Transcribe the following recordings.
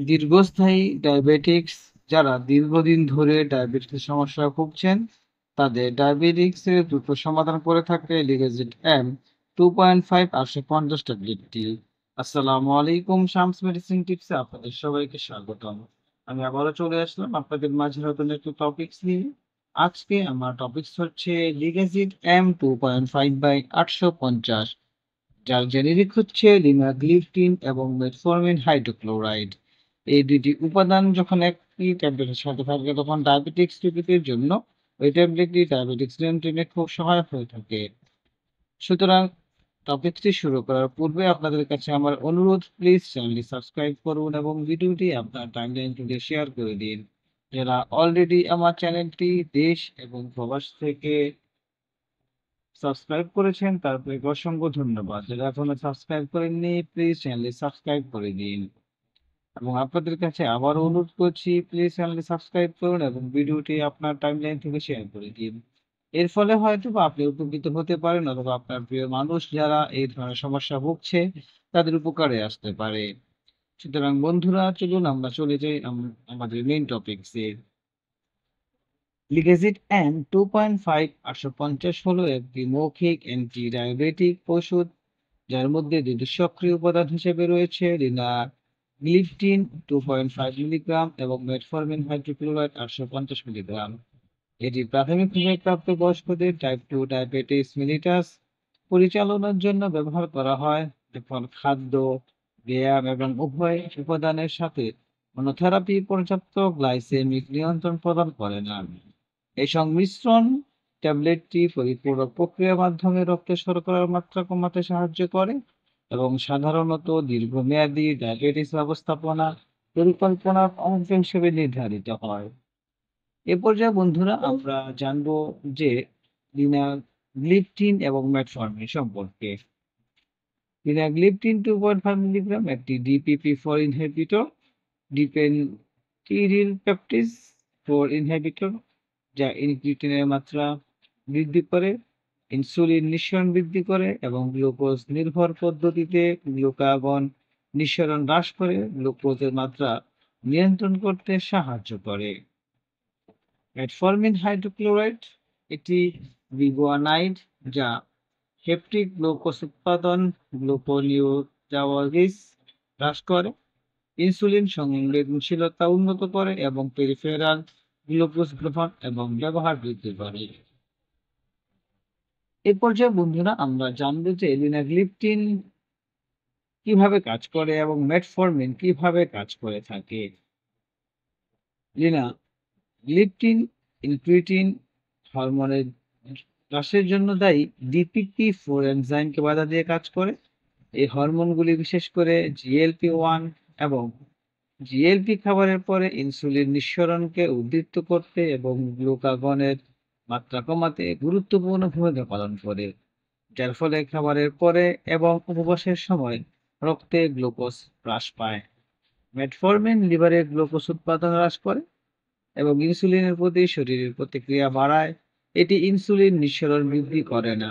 দীর্ঘস্থায়ী ডায়াবেটিক্স যারা দীর্ঘদিন ধরে ডায়াবেটিসের সমস্যায় ভুগছেন তাদের ডায়াবেটিক্সের দ্রুত সমাধান করে থাকে লিগেজিড এম 2.5 850 ট্যাবলেটটি। আসসালামু আলাইকুম, শামস মেডিসিন টিপসে আপনাদের সবাইকে স্বাগতম। আমি আবারও চলে আসলাম আপনাদের মাঝে নতুন একটি টপিকস নিয়ে। আজকে আমার টপিকস হচ্ছে লিগেজিড এম 2.5/850, যার জেনেরিক হচ্ছে লিনাগ্লিপটিন এবং মেটফর্মিন হাইড্রোক্লোরাইড। এই দুইটি উপাদান যখন একটি ট্যাবলেটের সাথে থাকে তখন ডায়াবেটিক্স রোগীদের জন্য ওই ট্যাবলেটটি ডায়াবেটিক্স নিয়ন্ত্রণে খুব সহায়ক হয়ে থাকে। সুতরাং টপিকটি শুরু করার পূর্বে আপনাদের কাছে আমার অনুরোধ, প্লিজ চ্যানেলটি সাবস্ক্রাইব করুন এবং ভিডিওটি আপনার টাইমলাইন থেকে শেয়ার করে দিন। যারা অলরেডি আমার চ্যানেলটি দেশ এবং প্রবাস থেকে সাবস্ক্রাইব করেছেন তাদেরকে অসংখ্য ধন্যবাদ। যারা এখনো সাবস্ক্রাইব করেননি প্লিজ চ্যানেলটি সাবস্ক্রাইব করে দিন এবং আপনাদের কাছে আবারও অনুরোধ করছি, প্লিজ চ্যানেলটি সাবস্ক্রাইব করুন এবং ভিডিওটি আপনার টাইমলাইন থেকে শেয়ার করে দিন। এর ফলে হয়তো বা আপনি উপকৃত হতে পারেন অথবা আপনার প্রিয় মানুষ যারা এই ধরনের সমস্যা ভুগছে তাদের উপকারে আসতে পারে। সুতরাং বন্ধুরা, চলুন আমরা চলে যাই আমাদের মেইন টপিকসে। লিগেসিড এন 2.5/850 হলো একটি মৌখিক অ্যান্টি ডায়াবেটিক ওষুধ যার মধ্যে দুটি সক্রিয় উপাদান হিসেবে রয়েছে লিনাগ্লিপটিন 2.5 মিলিগ্রাম এবং মেটফর্মিন হাইড্রোক্লোরাইড 850 মিলিগ্রাম। এটি প্রাথমিকভাবে প্রাপ্তবয়স্কদের টাইপ 2 ডায়াবেটিস মিলিটাস পরিচালনার জন্য ব্যবহার করা হয়, যখন খাদ্য, ব্যায়াম এবং উভয় উপাদানের সাথে মনোথেরাপি পর্যাপ্ত গ্লাইসেমিক নিয়ন্ত্রণ প্রদান করে না। এই সংমিশ্রণ ট্যাবলেটটি পরিপূরক প্রক্রিয়ার মাধ্যমে রক্তে শর্করার মাত্রা কমাতে সাহায্য করে এবং সাধারণত দীর্ঘমেয়াদী ডায়াবেটিস ব্যবস্থাপনা পরিকল্পনার অংশ হিসেবে নির্ধারিত হয়। এ পর্যায়ে বন্ধুরা আমরা জানবো যে লিনাগ্লিপটিন এবং মেটফর্মিন সম্পর্কে। লিনাগ্লিপটিন 2.5 মিলিগ্রাম একটি DPP-4 ইনহিবিটর, ডিপেন্টিরিল পেপটিস 4 ইনহিবিটর, যা ইনক্রিটিনের মাত্রা বৃদ্ধি করে, ইনসুলিন নিঃসরণ বৃদ্ধি করে এবং গ্লুকোজ নির্ভর পদ্ধতিতে গ্লুকাগন নিঃসরণ হ্রাস করে গ্লুকোজের মাত্রা নিয়ন্ত্রণ করতে সাহায্য করে। মেটফর্মিন হাইড্রোক্লোরাইড এটি গ্লুকোনাইড যা হেপটিক গ্লুকোজ উৎপাদন গ্লুকোনিওজাওয়াজিস হ্রাস করে, ইনসুলিন সংবেদনশীলতা উন্নত করে এবং পেরিফেরাল গ্লুকোজ গ্রহণ এবং ব্যবহার বৃদ্ধি করে। এ পর্যায়ে বন্ধুরা আমরা জানবো যে লিনাগ্লিপটিন কিভাবে কাজ করে এবং মেটফর্মিন কিভাবে কাজ করে থাকে। লিনাগ্লিপটিন ইনক্রিটিন হরমোনের হ্রাসের জন্য দায়ী DPP-4 এনজাইমকে বাধা দিয়ে কাজ করে। এই হরমোনগুলি বিশেষ করে GLP-1 এবং জিএলপি খাবারের পরে ইনসুলিন নিঃসরণকে উদ্দীপ্ত করতে এবং গ্লুকাগনের মাত্রা কমাতে গুরুত্বপূর্ণ ভূমিকা পালন করে, যার ফলে খাবারের পরে এবং উপবাসের সময় রক্তে গ্লুকোজ হ্রাস পায়। মেটফর্মিন লিভারে গ্লুকোজ উৎপাদন হ্রাস করে এবং ইনসুলিনের প্রতি শরীরের প্রতিক্রিয়া বাড়ায়। এটি ইনসুলিন নিঃসরণ বৃদ্ধি করে না,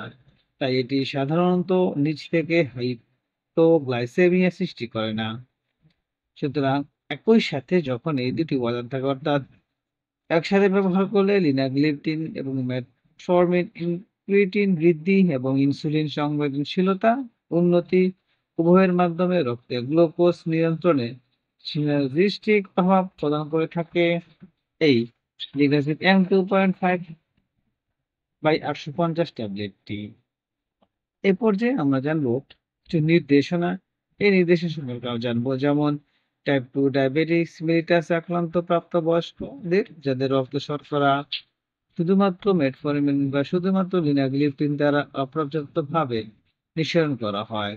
তাই এটি সাধারণত নিজ থেকে হাইপোগ্লাইসেমিয়া সৃষ্টি করে না। সুতরাং একই সাথে যখন এই দুটি উপাদান থাকে অর্থাৎ একসাথে ব্যবহার করলে লিনাগ্লিপটিন এবং মেটফর্মিন ইনক্রিটিন বৃদ্ধি এবং ইনসুলিন সংবেদনশীলতা উন্নতি উভয়ের মাধ্যমে রক্তে গ্লুকোজ নিয়ন্ত্রণে সিনার্জিস্টিক প্রভাব প্রদান করে থাকে। এই লিগেসিড এম 2.5/850 ট্যাবলেটটি। এ পর্যায়ে আমরা জানবো কিছু নির্দেশনা। এই নির্দেশনা সম্পর্কে জানবো, যেমন টাইপ 2 ডায়াবেটিস মেলিটাস আক্রান্ত প্রাপ্তবয়স্কদের যাদের রক্ত শর্করা শুধুমাত্র মেটফর্মিন বা শুধুমাত্র লিনাগ্লিপটিন দ্বারা অপর্যাপ্তভাবে নিঃসরণ করা হয়।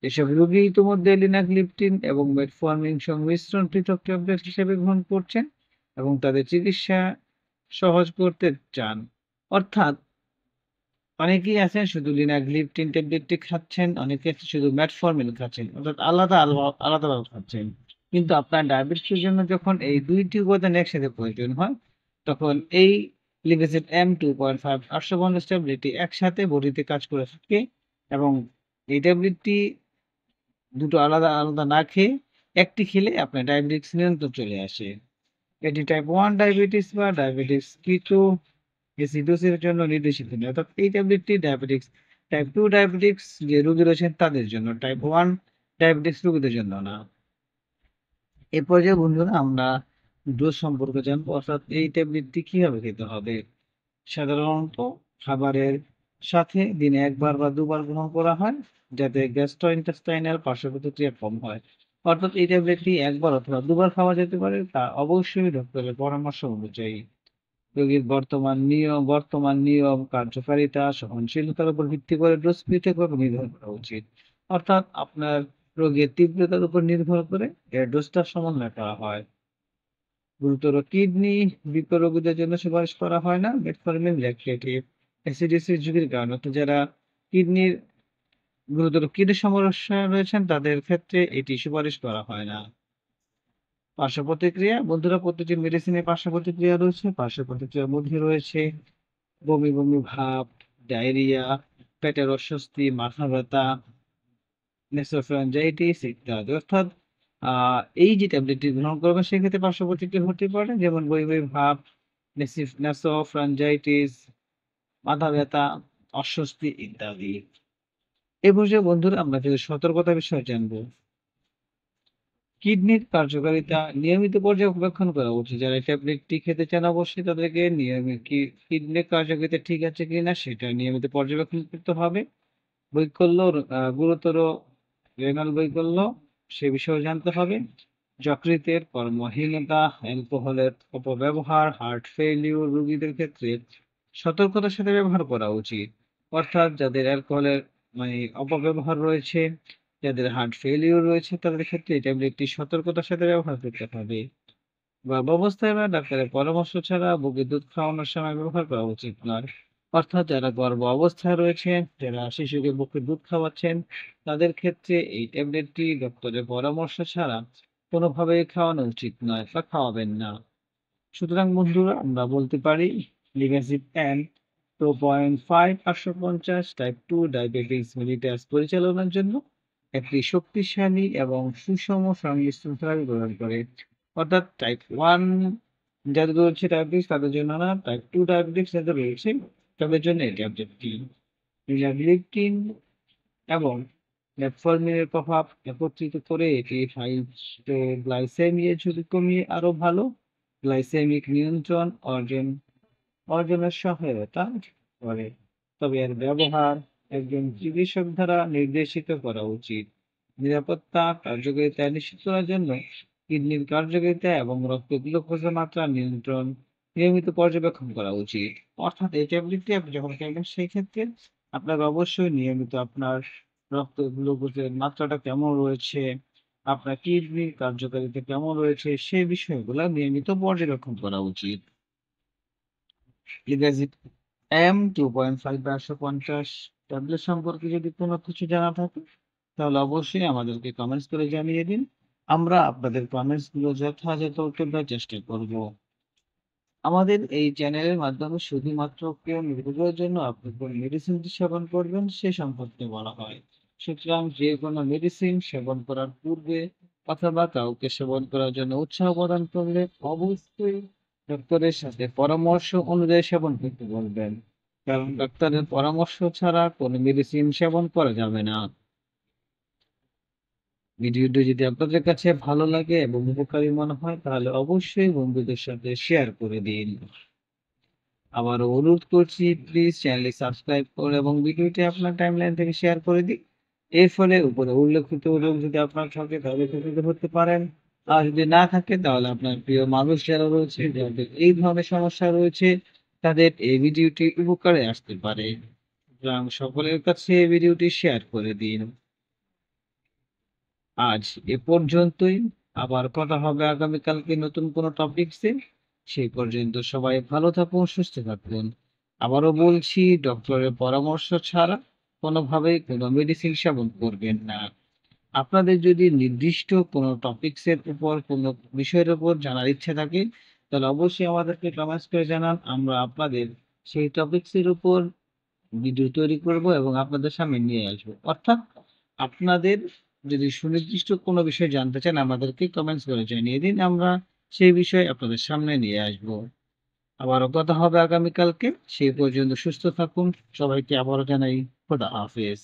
এসব রোগী ইতিমধ্যে লিনাগ্লিপটিন এবং মেটফর্মিন সংমিশ্রণ পৃথক ট্যাবলেট হিসেবে গ্রহণ করছেন এবং তাদের চিকিৎসা সহজ করতে চান। অর্থাৎ অনেকেই আছেন শুধু লিনাগ্লিপটিন ট্যাবলেটটি খাচ্ছেন, অনেকে আছে শুধু মেটফর্মিন খাচ্ছেন, অর্থাৎ আলাদাভাবে খাচ্ছেন। কিন্তু আপনার ডায়াবেটিসের জন্য যখন এই দুইটি উপাদান একসাথে প্রয়োজন হয় তখন এই লিগেসিড এম 2.5/850 ট্যাবলেটটি একসাথে বডিতে কাজ করে থাকে এবং এই ট্যাবলেটটি দুটো আলাদা আলাদা না খেয়ে একটি খেলে আপনার ডায়াবেটিস নিয়ন্ত্রণ চলে আসে। এটি টাইপ 1 ডায়াবেটিস বা ডায়াবেটিস কিটো এসিডোসিসের জন্য নির্দেশিত নয়। অর্থাৎ এই ট্যাবলেটটি ডায়াবেটিস টাইপ 2 ডায়াবেটিকস যে রোগী রয়েছেন তাদের জন্য, টাইপ 1 ডায়াবেটিস রোগীদের জন্য না। এ পর্যায়ে বন্ধুরা আমরা ডোজ সম্পর্কে জানবো, অর্থাৎ এই ট্যাবলেটটি কিভাবে খেতে হবে। সাধারণত খাবারের সাথে দিনে 1 বার বা 2 বার গ্রহণ করা হয়, যাতে গ্যাস্ট্রোইন্টেস্টাইনাল পার্শ্ব প্রতিক্রিয়া কম হয়। অর্থাৎ এই ট্যাবলেটটি 1 বার অথবা 2 বার খাওয়া যেতে পারে, তা অবশ্যই ডক্টরের পরামর্শ অনুযায়ী। রোগীর বর্তমান নিয়ম, কার্যকারিতা, সহনশীলতার উপর ভিত্তি করে ডোজ পৃথকভাবে নির্ধারণ করা উচিত। অর্থাৎ আপনার রোগের তীব্রতার উপর নির্ভর করে এর ডোজটা সমন্বয় করা হয়। গুরুতর কিডনি বিকল রোগীদের জন্য সুপারিশ করা হয় না মেটফর্মিন ল্যাকটেটিভ অ্যাসিডিটির ঝুঁকির কারণে। তো যারা কিডনির গুরুতর কিডনি সমস্যা রয়েছেন তাদের ক্ষেত্রে এটি সুপারিশ করা হয় না। পার্শ্ব প্রতিক্রিয়া বন্ধুরা, প্রতিটি মেডিসিনের পার্শ্ব প্রতিক্রিয়া রয়েছে। পার্শ্ব প্রতিক্রিয়ার মধ্যে রয়েছে বমি বমি ভাব, ডায়রিয়া, পেটের অস্বস্তি, মাথা ব্যথা, নেসোফ্যারিনজাইটিস ইত্যাদি। অর্থাৎ এই যে ট্যাবলেটটি গ্রহণ করবেন সেক্ষেত্রে পার্শ্ব প্রতিক্রিয়া হতে পারে, যেমন বমি বমি ভাব, নেসোফ্যারিনজাইটিস, মাথা ব্যথা, অস্বস্তি ইত্যাদি। এ পর্যায়ে বন্ধুরা আমরা কিছু সতর্কতা বিষয় জানবো। কিডনির কার্যকারিতা নিয়মিত পর্যবেক্ষণ করা উচিত। যারা এই ট্যাবলেটটি খেতে চান অবশ্যই তাদেরকে নিয়মিত কিডনির কার্যকারিতা ঠিক আছে কিনা সেটা নিয়মিত পর্যবেক্ষণ করতে হবে। বৈকল্য, গুরুতর রেনাল বৈকল্য সে বিষয়েও জানতে হবে। যকৃতের কর্মহীনতা, অ্যালকোহলের অপব্যবহার, হার্ট ফেইলিউর রোগীদের ক্ষেত্রে সতর্কতার সাথে ব্যবহার করা উচিত। অর্থাৎ যাদের অ্যালকোহলের অপব্যবহার রয়েছে, যাদের হার্ট ফেইলিউর রয়েছে তাদের ক্ষেত্রে এই ট্যাবলেটটি সতর্কতার সাথে ব্যবহার করতে হবে। গর্ভাবস্থায় বা ডাক্তারের পরামর্শ ছাড়া বুকে দুধ খাওয়ানোর সময় ব্যবহার করা উচিত নয়। অর্থাৎ যারা গর্ভ অবস্থায় রয়েছেন, যারা শিশুকে বুকে দুধ খাওয়াচ্ছেন, তাদের ক্ষেত্রে এই ট্যাবলেটটি ডক্টরের পরামর্শ ছাড়া কোনোভাবেই খাওয়ানো উচিত নয় বা খাওয়াবেন না। সুতরাং বন্ধুরা আমরা বলতে পারি লিগাসিড এন 2.5 550 টাইপ 2 ডায়াবেটিস মেলিটাস পরিচালনার জন্য একটি শক্তিশালী এবং সুষম সংমিশ্রণ থেরাপি প্রদান করে। অর্থাৎ টাইপ 1 যাদের রয়েছে ডায়াবেটিস তাদের জন্য না, টাইপ 2 ডায়াবেটিস যাদের রয়েছে তাদের জন্য এই ট্যাবলেটটি। লিনাগ্লিপটিন এবং মেটফর্মিনের প্রভাব একত্রিত করে এটি হাইপোগ্লাইসেমিয়া ঝুঁকি কমিয়ে আরো ভালো গ্লাইসেমিক নিয়ন্ত্রণ অর্জনের সহায়তা করে। তবে এর ব্যবহার একজন চিকিৎসক দ্বারা নির্দেশিত করা উচিত। নিরাপত্তা কার্যকারিতা নিশ্চিত করার জন্য কিডনির কার্যকারিতা এবং রক্তে গ্লুকোজের মাত্রা নিয়মিত পর্যবেক্ষণ করা উচিত। অর্থাৎ এই ট্যাবলেটটি আপনি যখন খাবেন সেই ক্ষেত্রে আপনাকে অবশ্যই নিয়মিত আপনার রক্তে গ্লুকোজের মাত্রাটা কেমন রয়েছে, আপনার কিডনির কার্যকারিতা কেমন রয়েছে সেই বিষয়গুলো নিয়মিত পর্যবেক্ষণ করা উচিত। লিগাসিড এম 2.5 বা 150 ট্যাবলেট সম্পর্কে যদি কোনো কিছু জানা থাকে তাহলে অবশ্যই আমাদেরকে কমেন্টস করে জানিয়ে দিন। আমরা আপনাদের কমেন্টস গুলো যথাযথ উত্তর দেওয়ার চেষ্টা করব। আমাদের এই চ্যানেলের মাধ্যমে শুধুমাত্র কোন রোগের জন্য আপনি কোন মেডিসিনটি সেবন করবেন সে সম্পর্কে বলা হয়। সুতরাং যে কোনো মেডিসিন সেবন করার পূর্বে অথবা কাউকে সেবন করার জন্য উৎসাহ প্রদান করলে অবশ্যই ডক্টরের সাথে পরামর্শ অনুযায়ী সেবন করতে বলবেন, কারণ ডাক্তারের পরামর্শ ছাড়া কোনো মেডিসিন সেবন করা যাবে না। ভিডিওটি যদি আপনাদের কাছে ভালো লাগে এবং উপকারী মনে হয় তাহলে অবশ্যই বন্ধুদের সাথে শেয়ার করে দিন। আবারও অনুরোধ করছি প্লিজ চ্যানেলটি সাবস্ক্রাইব করুন এবং ভিডিওটি আপনার টাইমলাইন থেকে শেয়ার করে দিন। এর ফলে উপরে উল্লেখিত রোগ যদি আপনার থাকে তাহলে উপকৃত হতে পারেন। আর যদি না থাকে তাহলে আপনার প্রিয় মানুষ যারা রয়েছে যাদের এই ধরনের সমস্যা রয়েছে তাদের এই ভিডিওটি উপকারে আসতে পারে। সুতরাং সকলের কাছে এই ভিডিওটি শেয়ার করে দিন। আজ এ পর্যন্তই। আবার কথা হবে আগামীকালকে নতুন কোনো টপিকসে। সেই পর্যন্ত সবাই ভালো থাকুন, সুস্থ থাকুন। আবারও বলছি ডক্টরের পরামর্শ ছাড়া কোনোভাবেই কোনো মেডিসিন সেবন করবেন না। আপনাদের যদি নির্দিষ্ট কোনো টপিকসের উপর কোনো বিষয়ের উপর জানার ইচ্ছে থাকে তাহলে অবশ্যই আমাদেরকে কমেন্টস করে জানান। আমরা আপনাদের সেই টপিকসের উপর ভিডিও তৈরি করব এবং আপনাদের সামনে নিয়ে আসবো। অর্থাৎ আপনাদের যদি সুনির্দিষ্ট কোনো বিষয় জানতে চান আমাদেরকে কমেন্টস করে জানিয়ে দিন। আমরা সেই বিষয় আপনাদের সামনে নিয়ে আসবো। আবারও কথা হবে আগামীকালকে। সেই পর্যন্ত সুস্থ থাকুন। সবাইকে আবারও জানাই খোদা হাফেজ।